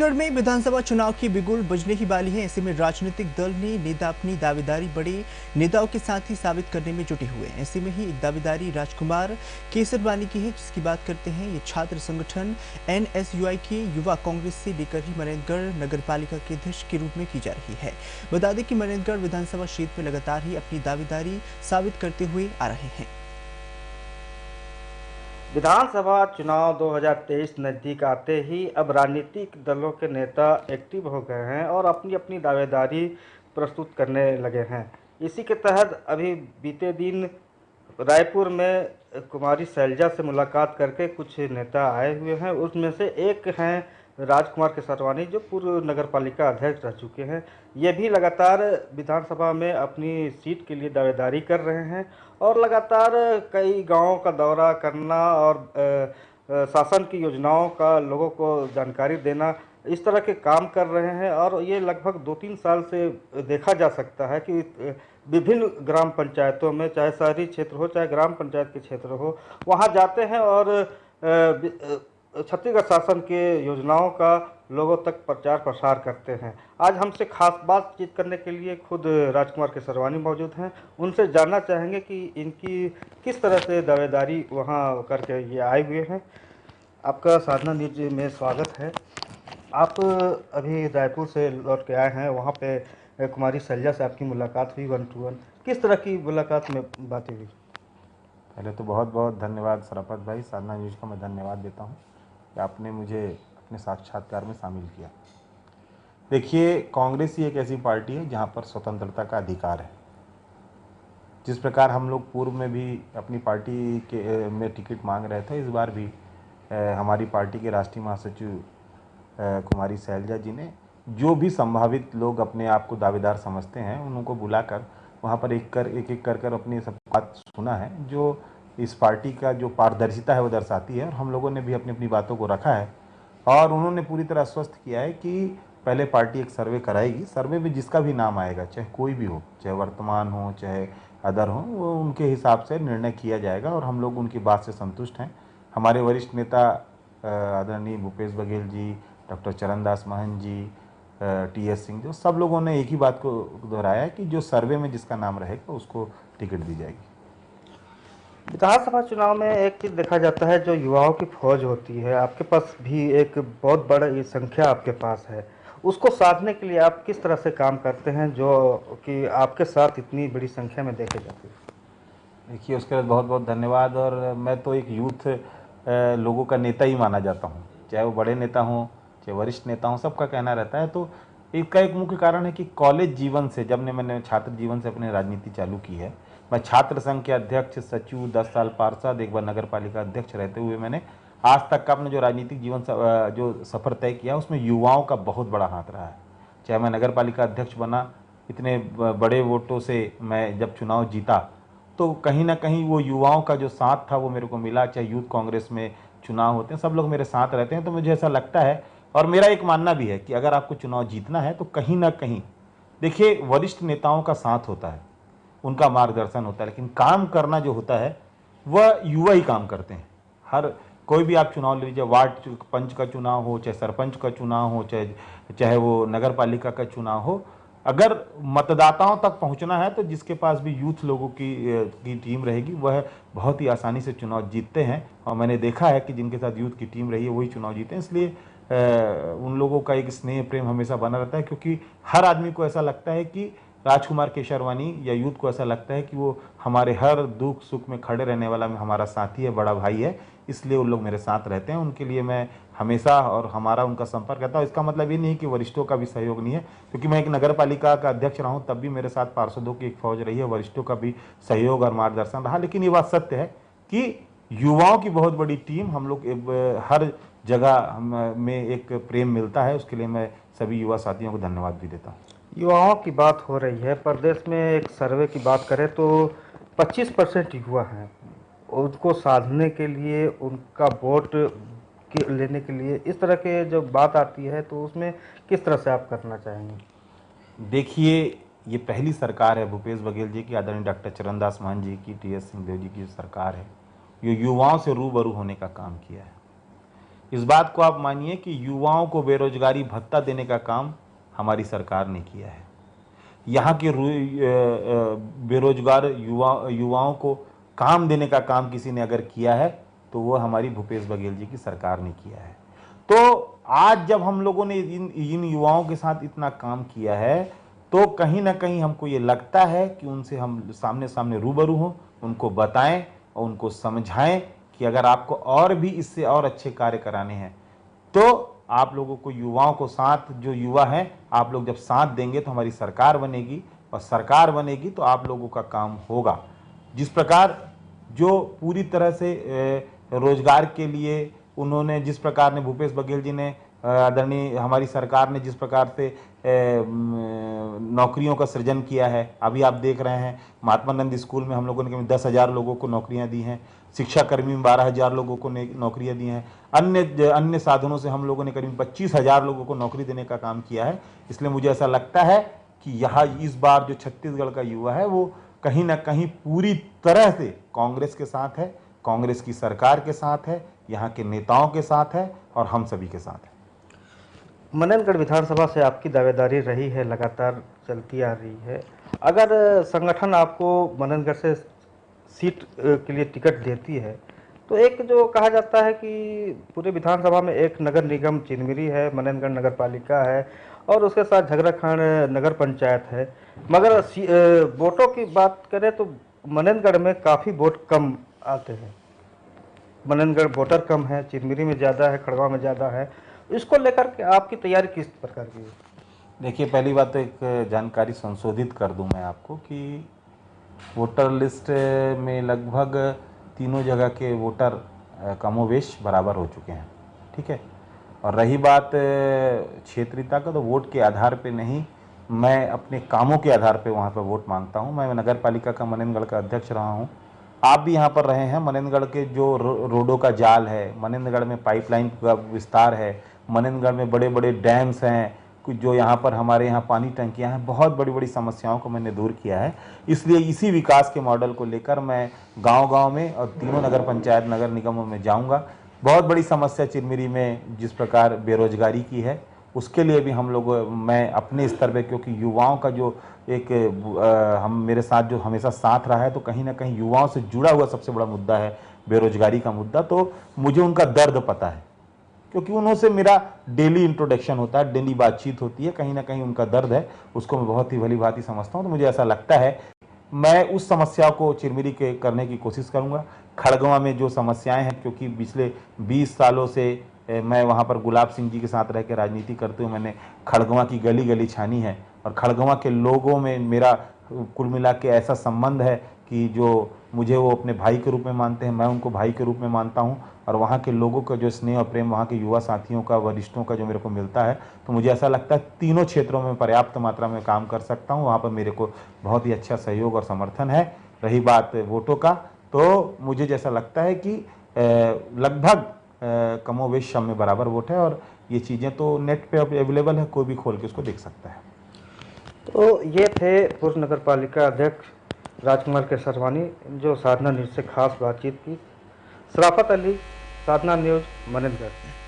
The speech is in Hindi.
छत्तीसगढ़ में विधानसभा चुनाव की बिगुल बजने ही वाली है। ऐसे में राजनीतिक दल ने नेता अपनी दावेदारी बड़े नेताओं के साथ ही साबित करने में जुटे हुए हैं। ऐसे में ही एक दावेदारी राजकुमार केसरवानी की है, जिसकी बात करते हैं। ये छात्र संगठन एनएसयूआई के युवा कांग्रेस से लेकर ही मनेन्द्रगढ़ नगर पालिका के अध्यक्ष के रूप में की जा रही है। बता दें कि मनेन्द्रगढ़ विधानसभा क्षेत्र में लगातार ही अपनी दावेदारी साबित करते हुए आ रहे हैं। विधानसभा चुनाव 2023 नज़दीक आते ही अब राजनीतिक दलों के नेता एक्टिव हो गए हैं और अपनी अपनी दावेदारी प्रस्तुत करने लगे हैं। इसी के तहत अभी बीते दिन रायपुर में कुमारी शैलजा से मुलाकात करके कुछ नेता आए हुए हैं। उसमें से एक हैं राजकुमार केसरवानी, जो पूर्व नगर पालिका अध्यक्ष रह चुके हैं। ये भी लगातार विधानसभा में अपनी सीट के लिए दावेदारी कर रहे हैं और लगातार कई गांवों का दौरा करना और शासन की योजनाओं का लोगों को जानकारी देना, इस तरह के काम कर रहे हैं। और ये लगभग 2-3 साल से देखा जा सकता है कि विभिन्न ग्राम पंचायतों में, चाहे शहरी क्षेत्र हो चाहे ग्राम पंचायत के क्षेत्र हो, वहाँ जाते हैं और छत्तीसगढ़ शासन के योजनाओं का लोगों तक प्रचार प्रसार करते हैं। आज हमसे खास बातचीत करने के लिए खुद राजकुमार केसरवानी मौजूद हैं। उनसे जानना चाहेंगे कि इनकी किस तरह से दावेदारी वहां करके ये आए हुए हैं। आपका साधना न्यूज में स्वागत है। आप अभी रायपुर से लौट के आए हैं, वहाँ पे कुमारी शैलजा से आपकी मुलाकात हुई 1 to 1। किस तरह की मुलाकात में बातें हुई? पहले तो बहुत बहुत धन्यवाद सराफत भाई, साधना न्यूज का मैं धन्यवाद देता हूँ कि आपने मुझे अपने साक्षात्कार में शामिल किया। देखिए, कांग्रेस ही एक ऐसी पार्टी है जहाँ पर स्वतंत्रता का अधिकार है। जिस प्रकार हम लोग पूर्व में भी अपनी पार्टी के में टिकट मांग रहे थे, इस बार भी हमारी पार्टी के राष्ट्रीय महासचिव कुमारी शैलजा जी ने जो भी संभावित लोग अपने आप को दावेदार समझते हैं, उनको बुलाकर वहाँ पर एक एक कर अपनी सब बात सुना है, जो इस पार्टी का जो पारदर्शिता है वो दर्शाती है। और हम लोगों ने भी अपनी अपनी बातों को रखा है और उन्होंने पूरी तरह आश्वस्त किया है कि पहले पार्टी एक सर्वे कराएगी। सर्वे में जिसका भी नाम आएगा, चाहे कोई भी हो, चाहे वर्तमान हो चाहे अदर हो, वो उनके हिसाब से निर्णय किया जाएगा और हम लोग उनकी बात से संतुष्ट हैं। हमारे वरिष्ठ नेता आदरणीय भूपेश बघेल जी, डॉक्टर चरणदास महंत जी, टीएस सिंह, जो सब लोगों ने एक ही बात को दोहराया है कि जो सर्वे में जिसका नाम रहेगा उसको टिकट दी जाएगी। विधानसभा चुनाव में एक चीज़ देखा जाता है, जो युवाओं की फौज होती है, आपके पास भी एक बहुत बड़ी संख्या आपके पास है। उसको साधने के लिए आप किस तरह से काम करते हैं जो कि आपके साथ इतनी बड़ी संख्या में देखे जाते हैं? देखिए, उसके लिए बहुत बहुत धन्यवाद। और मैं तो एक यूथ लोगों का नेता ही माना जाता हूँ, चाहे वो बड़े नेता हों चाहे वरिष्ठ नेता हों, सबका कहना रहता है। तो इसका एक मुख्य कारण है कि कॉलेज जीवन से, जब मैंने छात्र जीवन से अपनी राजनीति चालू की है, मैं छात्र संघ के अध्यक्ष, सचिव, 10 साल पार्षद, एक बार नगर पालिका अध्यक्ष रहते हुए मैंने आज तक का अपना जो राजनीतिक जीवन जो सफ़र तय किया, उसमें युवाओं का बहुत बड़ा हाथ रहा है। चाहे मैं नगर पालिका अध्यक्ष बना, इतने बड़े वोटों से मैं जब चुनाव जीता, तो कहीं ना कहीं वो युवाओं का जो साथ था वो मेरे को मिला। चाहे यूथ कांग्रेस में चुनाव होते हैं, सब लोग मेरे साथ रहते हैं। तो मुझे ऐसा लगता है, और मेरा एक मानना भी है, कि अगर आपको चुनाव जीतना है तो कहीं ना कहीं, देखिए, वरिष्ठ नेताओं का साथ होता है, उनका मार्गदर्शन होता है, लेकिन काम करना जो होता है वह युवा ही काम करते हैं। हर कोई भी आप चुनाव ले लीजिए, वार्ड पंच का चुनाव हो, चाहे सरपंच का चुनाव हो, चाहे वो नगर पालिका का चुनाव हो, अगर मतदाताओं तक पहुंचना है तो जिसके पास भी यूथ लोगों की टीम रहेगी, वह बहुत ही आसानी से चुनाव जीतते हैं। और मैंने देखा है कि जिनके साथ यूथ की टीम रही है वही चुनाव जीते हैं। इसलिए उन लोगों का एक स्नेह प्रेम हमेशा बना रहता है, क्योंकि हर आदमी को ऐसा लगता है कि राजकुमार केसरवानी या यूथ को ऐसा लगता है कि वो हमारे हर दुख सुख में खड़े रहने वाला हमारा साथी है, बड़ा भाई है। इसलिए वो लोग मेरे साथ रहते हैं, उनके लिए मैं हमेशा, और हमारा उनका संपर्क रहता है। इसका मतलब ये नहीं कि वरिष्ठों का भी सहयोग नहीं है, क्योंकि मैं एक नगर पालिका का अध्यक्ष रहा हूँ, तब भी मेरे साथ पार्षदों की एक फौज रही है, वरिष्ठों का भी सहयोग और मार्गदर्शन रहा। लेकिन ये बात सत्य है कि युवाओं की बहुत बड़ी टीम, हम लोग हर जगह में एक प्रेम मिलता है। उसके लिए मैं सभी युवा साथियों को धन्यवाद भी देता हूँ। युवाओं की बात हो रही है, प्रदेश में एक सर्वे की बात करें तो 25% युवा हैं। उनको साधने के लिए, उनका वोट लेने के लिए, इस तरह के जब बात आती है तो उसमें किस तरह से आप करना चाहेंगे? देखिए, ये पहली सरकार है भूपेश बघेल जी की, आदरणीय डॉक्टर चरणदास महंत जी की, टीएस सिंहदेव जी की सरकार है, ये युवाओं से रूबरू होने का काम किया है। इस बात को आप मानिए कि युवाओं को बेरोजगारी भत्ता देने का काम हमारी सरकार ने किया है। यहाँ के बेरोजगार युवाओं को काम देने का काम किसी ने अगर किया है तो वो हमारी भूपेश बघेल जी की सरकार ने किया है। तो आज जब हम लोगों ने इन युवाओं के साथ इतना काम किया है तो कहीं ना कहीं हमको ये लगता है कि उनसे हम सामने सामने रूबरू हों, उनको बताएं और उनको समझाएं कि अगर आपको और भी इससे और अच्छे कार्य कराने हैं तो आप लोगों को, युवाओं को साथ, जो युवा हैं, आप लोग जब साथ देंगे तो हमारी सरकार बनेगी, और सरकार बनेगी तो आप लोगों का काम होगा। जिस प्रकार जो पूरी तरह से रोजगार के लिए उन्होंने, जिस प्रकार ने भूपेश बघेल जी ने, आदरणीय हमारी सरकार ने जिस प्रकार से नौकरियों का सृजन किया है, अभी आप देख रहे हैं महात्मा नंद स्कूल में हम लोगों ने करीब 10,000 लोगों को नौकरियां दी हैं, शिक्षा कर्मी में 12,000 लोगों को नौकरियां दी हैं, अन्य साधनों से हम लोगों ने करीब 25,000 लोगों को नौकरी देने का काम किया है। इसलिए मुझे ऐसा लगता है कि यहाँ इस बार जो छत्तीसगढ़ का युवा है वो कहीं ना कहीं पूरी तरह से कांग्रेस के साथ है, कांग्रेस की सरकार के साथ है, यहाँ के नेताओं के साथ है और हम सभी के साथ है। मननगढ़ विधानसभा से आपकी दावेदारी रही है, लगातार चलती आ रही है। अगर संगठन आपको मननगढ़ से सीट के लिए टिकट देती है तो एक जो कहा जाता है कि पूरे विधानसभा में एक नगर निगम चिरमिरी है, मननगढ़ नगर पालिका है और उसके साथ झगड़ाखंड नगर पंचायत है, मगर वोटों की बात करें तो मननगढ़ में काफ़ी वोट कम आते हैं। मननगढ़ वोटर कम है, चिरमिरी में ज़्यादा है, खड़गवां में ज़्यादा है। इसको लेकर के आपकी तैयारी किस प्रकार की है? देखिए, पहली बात तो एक जानकारी संशोधित कर दूं मैं आपको कि वोटर लिस्ट में लगभग तीनों जगह के वोटर कमोवेश बराबर हो चुके हैं, ठीक है। और रही बात क्षेत्रीयता का, तो वोट के आधार पे नहीं, मैं अपने कामों के आधार पे वहाँ पर वोट मांगता हूँ। मैं नगर पालिका का मननगढ़ का अध्यक्ष रहा हूँ, आप भी यहाँ पर रहे हैं। मननगढ़ के जो रोडों का जाल है, मननगढ़ में पाइपलाइन का विस्तार है, मननगढ़ में बड़े बड़े डैम्स हैं, कुछ जो यहाँ पर हमारे यहाँ पानी टंकियाँ हैं, बहुत बड़ी बड़ी समस्याओं को मैंने दूर किया है। इसलिए इसी विकास के मॉडल को लेकर मैं गांव-गांव में और तीनों नगर पंचायत नगर निगमों में जाऊंगा। बहुत बड़ी समस्या चिरमिरी में जिस प्रकार बेरोजगारी की है, उसके लिए भी हम लोग, मैं अपने स्तर पे, क्योंकि युवाओं का जो एक हम मेरे साथ जो हमेशा साथ रहा है, तो कहीं ना कहीं युवाओं से जुड़ा हुआ सबसे बड़ा मुद्दा है बेरोजगारी का मुद्दा। तो मुझे उनका दर्द पता है, क्योंकि उनसे मेरा डेली इंट्रोडक्शन होता है, डेली बातचीत होती है। कहीं ना कहीं उनका दर्द है, उसको मैं बहुत ही भली भांति समझता हूँ। तो मुझे ऐसा लगता है मैं उस समस्या को चिरमिरी के करने की कोशिश करूँगा। खड़गवां में जो समस्याएं हैं, क्योंकि पिछले 20 सालों से मैं वहाँ पर गुलाब सिंह जी के साथ रह के राजनीति करते हुए मैंने खड़गवां की गली गली छानी है, और खड़गवां के लोगों में मेरा कुल मिला के ऐसा संबंध है कि जो मुझे वो अपने भाई के रूप में मानते हैं, मैं उनको भाई के रूप में मानता हूँ। और वहाँ के लोगों का जो स्नेह और प्रेम, वहाँ के युवा साथियों का, वरिष्ठों का जो मेरे को मिलता है, तो मुझे ऐसा लगता है तीनों क्षेत्रों में पर्याप्त मात्रा में काम कर सकता हूँ। वहाँ पर मेरे को बहुत ही अच्छा सहयोग और समर्थन है। रही बात वोटों का, तो मुझे जैसा लगता है कि लगभग कमोवेश सब में बराबर वोट है, और ये चीज़ें तो नेट पे अवेलेबल है, कोई भी खोल के उसको देख सकता है। तो ये थे पूर्व नगर पालिका अध्यक्ष राजकुमार केसरवानी, जो साधना न्यूज़ से खास बातचीत की। शराफत अली, साधना न्यूज़, मननगढ़।